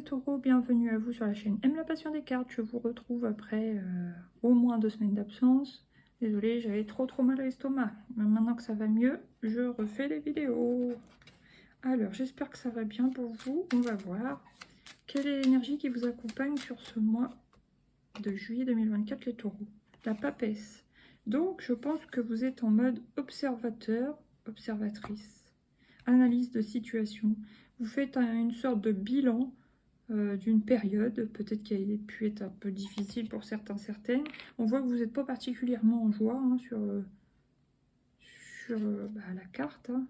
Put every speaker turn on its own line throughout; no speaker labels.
les taureaux, bienvenue à vous sur la chaîne Aime la passion des cartes. Je vous retrouve après au moins 2 semaines d'absence. Désolée, j'avais trop mal à l'estomac. Mais maintenant que ça va mieux, je refais les vidéos. Alors, j'espère que ça va bien pour vous. On va voir quelle est l'énergie qui vous accompagne sur ce mois de juillet 2024, les taureaux. La papesse. Donc, je pense que vous êtes en mode observateur, observatrice. Analyse de situation. Vous faites une sorte de bilan d'une période, peut-être qu'elle a pu être un peu difficile pour certains, certaines. On voit que vous n'êtes pas particulièrement en joie hein, sur la carte. Hein.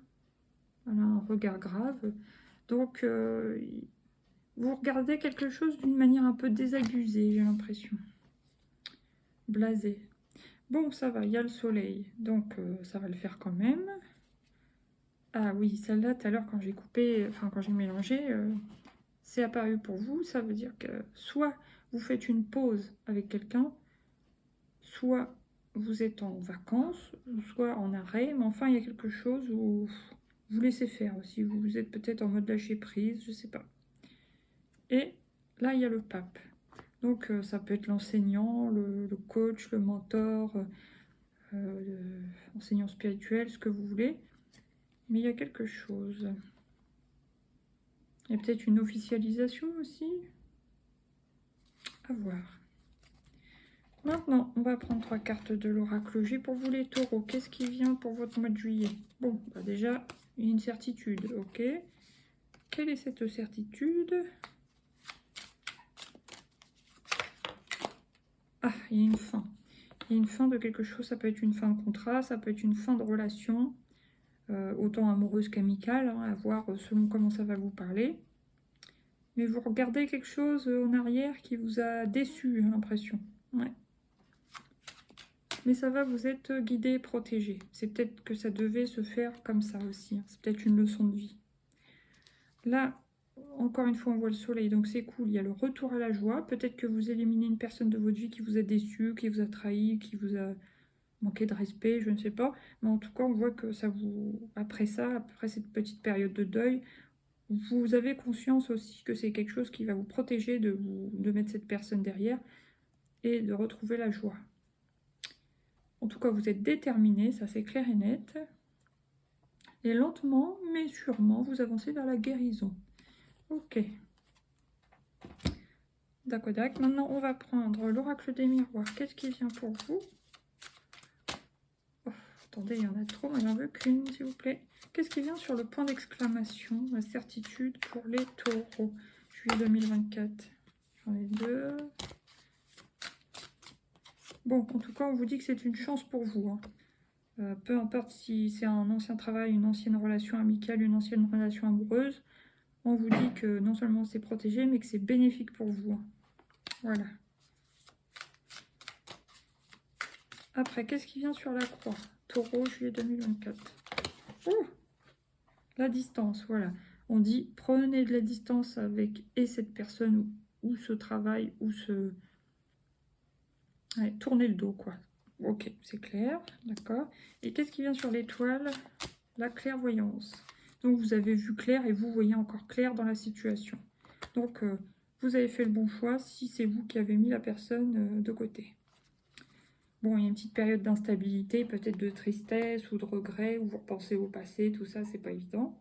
Voilà, un regard grave. Donc, vous regardez quelque chose d'une manière un peu désabusée, j'ai l'impression. Blasé. Bon, ça va, il y a le soleil, donc ça va le faire quand même. Ah oui, celle-là, tout à l'heure, quand j'ai coupé, enfin, quand j'ai mélangé, c'est apparu pour vous. Ça veut dire que soit vous faites une pause avec quelqu'un, soit vous êtes en vacances, soit en arrêt, mais enfin, il y a quelque chose où vous laissez faire aussi. Vous êtes peut-être en mode lâcher prise, je sais pas. Et là, il y a le pape. Donc, ça peut être l'enseignant, le coach, le mentor, l'enseignant spirituel, ce que vous voulez. Mais il y a quelque chose. Il y a peut-être une officialisation aussi. À voir. Maintenant, on va prendre 3 cartes de l'oracle J pour vous les taureaux. Qu'est-ce qui vient pour votre mois de juillet? Bon, bah déjà, il y a une certitude, ok. Quelle est cette certitude? Ah, il y a une fin. Il y a une fin de quelque chose, ça peut être une fin de contrat, ça peut être une fin de relation, autant amoureuse qu'amicale, hein, à voir selon comment ça va vous parler. Mais vous regardez quelque chose en arrière qui vous a déçu, j'ai l'impression. Ouais. Mais ça va, vous êtes guidé, protégé. C'est peut-être que ça devait se faire comme ça aussi. Hein. C'est peut-être une leçon de vie. Là, encore une fois, on voit le soleil, donc c'est cool. Il y a le retour à la joie. Peut-être que vous éliminez une personne de votre vie qui vous a déçu, qui vous a trahi, qui vous a manqué de respect, je ne sais pas. Mais en tout cas, on voit que ça vous... Après ça, après cette petite période de deuil, vous avez conscience aussi que c'est quelque chose qui va vous protéger de mettre cette personne derrière et de retrouver la joie. En tout cas, vous êtes déterminé, ça c'est clair et net. Et lentement, mais sûrement, vous avancez vers la guérison. Ok. D'accord. Maintenant, on va prendre l'oracle des miroirs. Qu'est-ce qui vient pour vous? Oh, attendez, il y en a trop, mais j'en veux qu'une, s'il vous plaît. Qu'est-ce qui vient sur le point d'exclamation? La certitude pour les taureaux. Juillet 2024. J'en ai 2. Bon, en tout cas, on vous dit que c'est une chance pour vous. Hein. Peu importe si c'est un ancien travail, une ancienne relation amicale, une ancienne relation amoureuse, on vous dit que non seulement c'est protégé, mais que c'est bénéfique pour vous. Hein. Voilà. Après, qu'est-ce qui vient sur la croix? Taureau, juillet 2024. Ouh, la distance, voilà. On dit, prenez de la distance avec et cette personne ou ce travail, ou ce... Ouais, tournez le dos, quoi. Ok, c'est clair, d'accord. Et qu'est-ce qui vient sur l'étoile? La clairvoyance. Donc, vous avez vu clair et vous voyez encore clair dans la situation. Donc, vous avez fait le bon choix si c'est vous qui avez mis la personne de côté. Bon, il y a une petite période d'instabilité, peut-être de tristesse ou de regret, où vous repensez au passé, tout ça, c'est pas évident.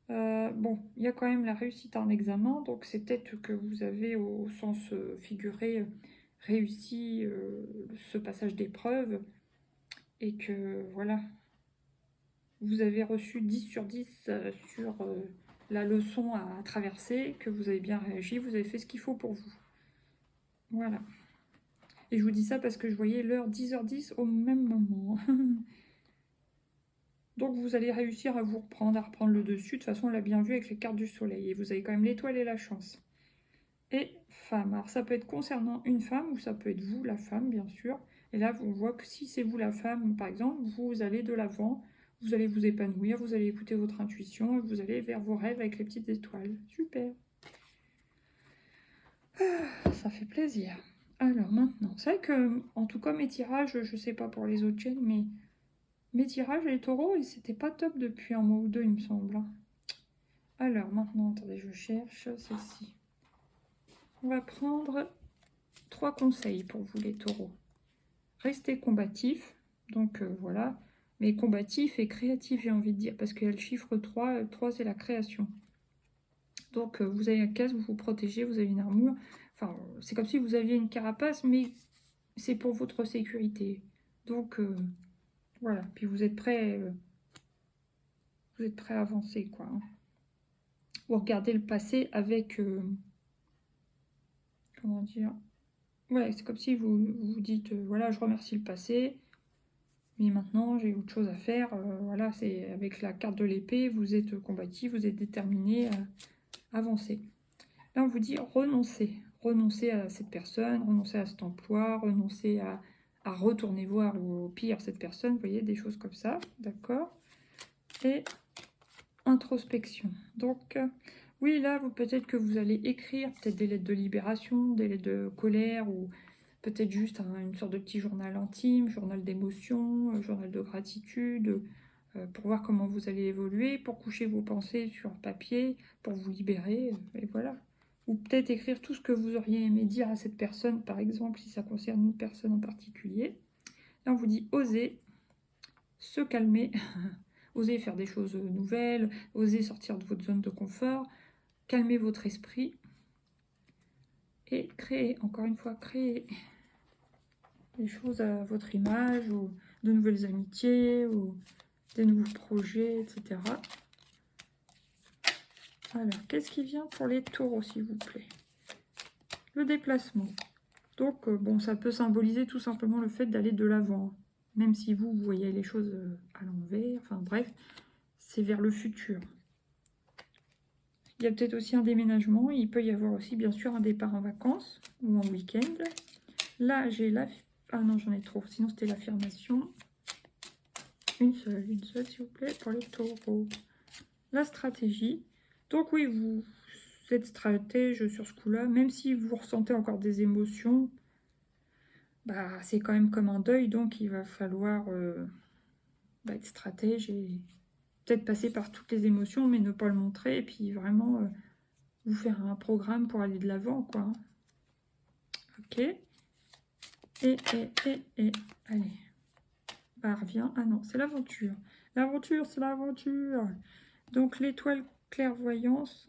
Bon, il y a quand même la réussite à un examen, donc c'est peut-être que vous avez, au sens figuré, réussi ce passage d'épreuve, et que, voilà, vous avez reçu 10 sur 10 sur la leçon à traverser, que vous avez bien réagi, vous avez fait ce qu'il faut pour vous. Voilà. Et je vous dis ça parce que je voyais l'heure 10h10 au même moment. Donc vous allez réussir à vous reprendre, à reprendre le dessus. De toute façon, on l'a bien vu avec les cartes du soleil. Et vous avez quand même l'étoile et la chance. Et femme. Alors ça peut être concernant une femme ou ça peut être vous, la femme, bien sûr. Et là, on voit que si c'est vous, la femme, par exemple, vous allez de l'avant. Vous allez vous épanouir, vous allez écouter votre intuition. Et vous allez vers vos rêves avec les petites étoiles. Super. Ah, ça fait plaisir. Alors maintenant, c'est vrai que, en tout cas, mes tirages, je sais pas pour les autres chaînes, mais mes tirages, les taureaux, c'était pas top depuis un mois ou deux, il me semble. Alors maintenant, attendez, je cherche celle-ci. On va prendre 3 conseils pour vous les taureaux. Restez combatifs, donc voilà, mais combatif et créatif j'ai envie de dire, parce qu'il y a le chiffre 3, 3 c'est la création. Donc vous avez un casque, vous vous protégez, vous avez une armure, enfin c'est comme si vous aviez une carapace, mais c'est pour votre sécurité. Donc voilà, puis vous êtes prêts à avancer quoi. Hein. Vous regardez le passé avec, comment dire, ouais, c'est comme si vous vous dites, voilà, je remercie le passé, mais maintenant j'ai autre chose à faire. Voilà, c'est avec la carte de l'épée, vous êtes combatif, vous êtes déterminé à avancer. Là, on vous dit renoncer. Renoncer à cette personne, renoncer à cet emploi, renoncer à retourner voir au pire cette personne. Vous voyez, des choses comme ça, d'accord? Et introspection. Donc, oui, là, peut-être que vous allez écrire peut-être des lettres de libération, des lettres de colère, ou peut-être juste une sorte de petit journal intime, journal d'émotion, journal de gratitude, pour voir comment vous allez évoluer, pour coucher vos pensées sur papier, pour vous libérer, et voilà. Ou peut-être écrire tout ce que vous auriez aimé dire à cette personne, par exemple, si ça concerne une personne en particulier. Là, on vous dit oser se calmer, oser faire des choses nouvelles, oser sortir de votre zone de confort, calmer votre esprit et créer, encore une fois, créer des choses à votre image, ou de nouvelles amitiés, ou des nouveaux projets, etc. Alors, qu'est-ce qui vient pour les taureaux, s'il vous plaît? Le déplacement. Donc, bon, ça peut symboliser tout simplement le fait d'aller de l'avant. Même si vous voyez les choses à l'envers, enfin bref, c'est vers le futur. Il y a peut-être aussi un déménagement. Il peut y avoir aussi, bien sûr, un départ en vacances ou en week-end. Là, j'ai la... Ah non, j'en ai trop. Sinon, c'était l'affirmation. Une seule, s'il vous plaît, pour les taureaux. La stratégie. Donc oui, vous êtes stratège sur ce coup-là. Même si vous ressentez encore des émotions, bah, c'est quand même comme un deuil. Donc, il va falloir être stratège et peut-être passer par toutes les émotions, mais ne pas le montrer. Et puis, vraiment, vous faire un programme pour aller de l'avant, quoi. Ok. Et, allez. Bah, revient. Ah non, c'est l'aventure. L'aventure, c'est l'aventure. Donc, l'étoile clairvoyance,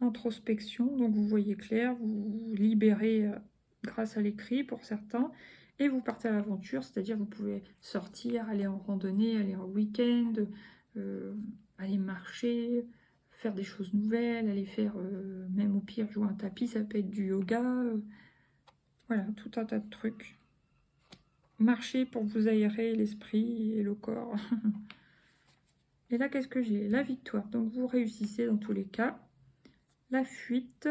introspection. Donc, vous voyez clair, vous vous libérez grâce à l'écrit pour certains. Et vous partez à l'aventure, c'est-à-dire vous pouvez sortir, aller en randonnée, aller en week-end, aller marcher, faire des choses nouvelles, aller faire, même au pire, jouer un tapis, ça peut être du yoga. Voilà, tout un tas de trucs. Marcher pour vous aérer l'esprit et le corps. Et là, qu'est-ce que j'ai? La victoire. Donc, vous réussissez dans tous les cas. La fuite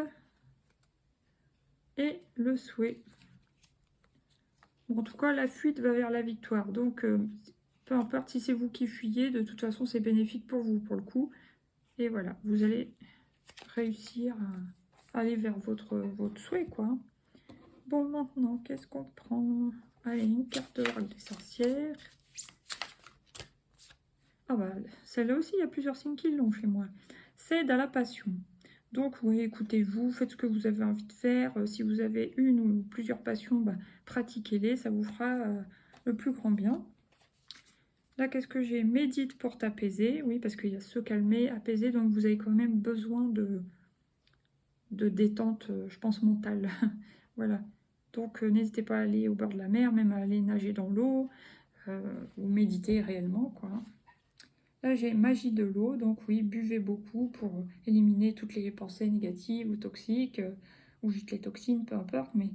et le souhait. Bon, en tout cas, la fuite va vers la victoire. Donc, peu importe si c'est vous qui fuyez, de toute façon, c'est bénéfique pour vous, pour le coup. Et voilà, vous allez réussir à aller vers votre souhait, quoi. Bon, maintenant, qu'est-ce qu'on prend? Allez, une carte de l'oracle des sorcières. Ah bah, celle-là aussi, il y a plusieurs signes qui l'ont chez moi. Cède à la passion. Donc, oui, écoutez-vous, faites ce que vous avez envie de faire. Si vous avez une ou plusieurs passions, bah, pratiquez-les, ça vous fera le plus grand bien. Là, qu'est-ce que j'ai? Médite pour t'apaiser. Oui, parce qu'il y a se calmer, apaiser, donc vous avez quand même besoin de détente, je pense, mentale. Voilà. Donc, n'hésitez pas à aller au bord de la mer, même à aller nager dans l'eau, ou méditer réellement, quoi. Là, j'ai magie de l'eau, donc oui, buvez beaucoup pour éliminer toutes les pensées négatives ou toxiques, ou juste les toxines, peu importe, mais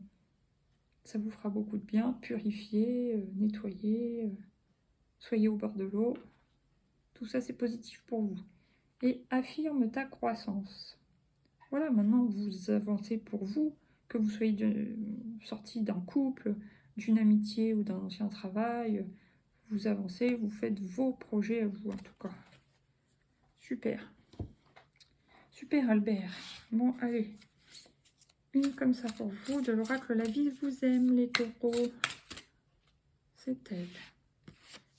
ça vous fera beaucoup de bien. Purifier, nettoyer, soyez au bord de l'eau. Tout ça, c'est positif pour vous. Et affirme ta croissance. Voilà, maintenant, vous avancez pour vous, que vous soyez sorti d'un couple, d'une amitié ou d'un ancien travail. Vous avancez, vous faites vos projets à vous, en tout cas. Super. Super, Albert. Bon, allez. Une comme ça pour vous, de l'oracle La vie vous aime, les taureaux. C'est elle.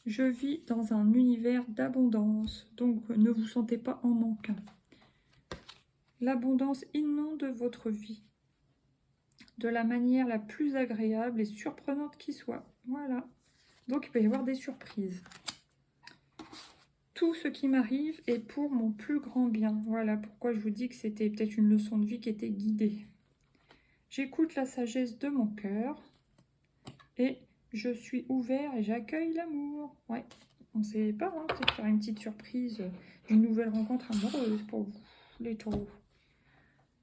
Je vis dans un univers d'abondance, donc ne vous sentez pas en manque. L'abondance inonde votre vie de la manière la plus agréable et surprenante qui soit. Voilà. Donc, il peut y avoir des surprises. Tout ce qui m'arrive est pour mon plus grand bien. Voilà pourquoi je vous dis que c'était peut-être une leçon de vie qui était guidée. J'écoute la sagesse de mon cœur et je suis ouvert et j'accueille l'amour. Ouais, on ne sait pas, hein, peut-être faire une petite surprise d'une nouvelle rencontre amoureuse pour vous, les taureaux.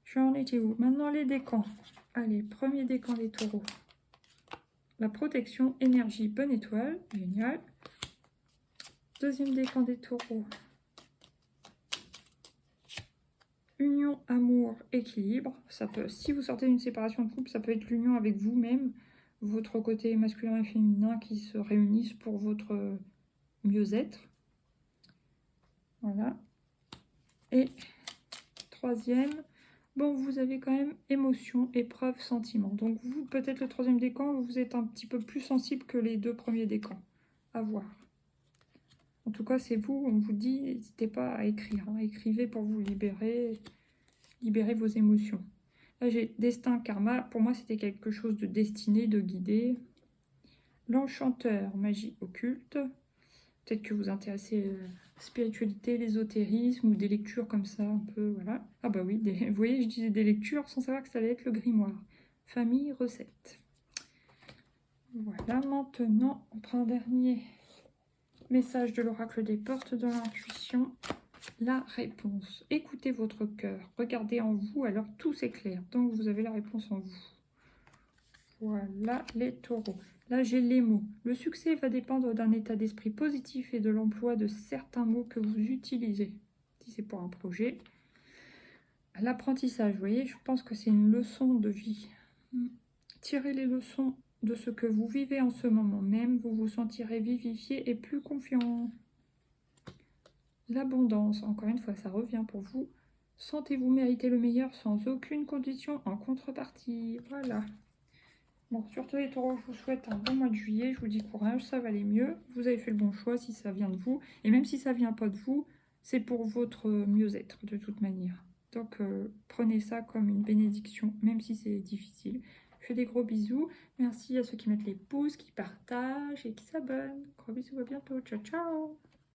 J'en étais où? Maintenant les décans. Allez, premier décan des taureaux. La protection, énergie, bonne étoile, génial. Deuxième décan des taureaux. Union, amour, équilibre. Ça peut, si vous sortez d'une séparation de couple, ça peut être l'union avec vous-même, votre côté masculin et féminin qui se réunissent pour votre mieux-être. Voilà. Et troisième, bon, vous avez quand même émotion, épreuve, sentiment. Donc vous, peut-être le troisième décan, vous êtes un petit peu plus sensible que les deux premiers décans. À voir. En tout cas, c'est vous, on vous dit, n'hésitez pas à écrire. Hein. Écrivez pour vous libérer vos émotions. Là, j'ai destin, karma. Pour moi, c'était quelque chose de destiné, de guidé. L'enchanteur, magie occulte. Peut-être que vous intéressez à la spiritualité, l'ésotérisme ou des lectures comme ça, un peu, voilà. Ah bah oui, vous voyez, je disais des lectures sans savoir que ça allait être le grimoire. Famille, recette. Voilà, maintenant, on prend un dernier message de l'oracle des portes de l'intuition. La réponse. Écoutez votre cœur. Regardez en vous, alors tout s'éclaire. Donc, vous avez la réponse en vous. Voilà les taureaux. Là, j'ai les mots. Le succès va dépendre d'un état d'esprit positif et de l'emploi de certains mots que vous utilisez. Si c'est pour un projet. L'apprentissage, vous voyez, je pense que c'est une leçon de vie. Tirez les leçons de ce que vous vivez en ce moment même. Vous vous sentirez vivifié et plus confiant. L'abondance, encore une fois, ça revient pour vous. Sentez-vous mériter le meilleur sans aucune condition en contrepartie. Voilà. Bon, surtout les taureaux, je vous souhaite un bon mois de juillet. Je vous dis courage, ça va aller mieux. Vous avez fait le bon choix si ça vient de vous. Et même si ça vient pas de vous, c'est pour votre mieux-être de toute manière. Donc, prenez ça comme une bénédiction, même si c'est difficile. Je fais des gros bisous. Merci à ceux qui mettent les pouces, qui partagent et qui s'abonnent. Gros bisous, à bientôt. Ciao, ciao.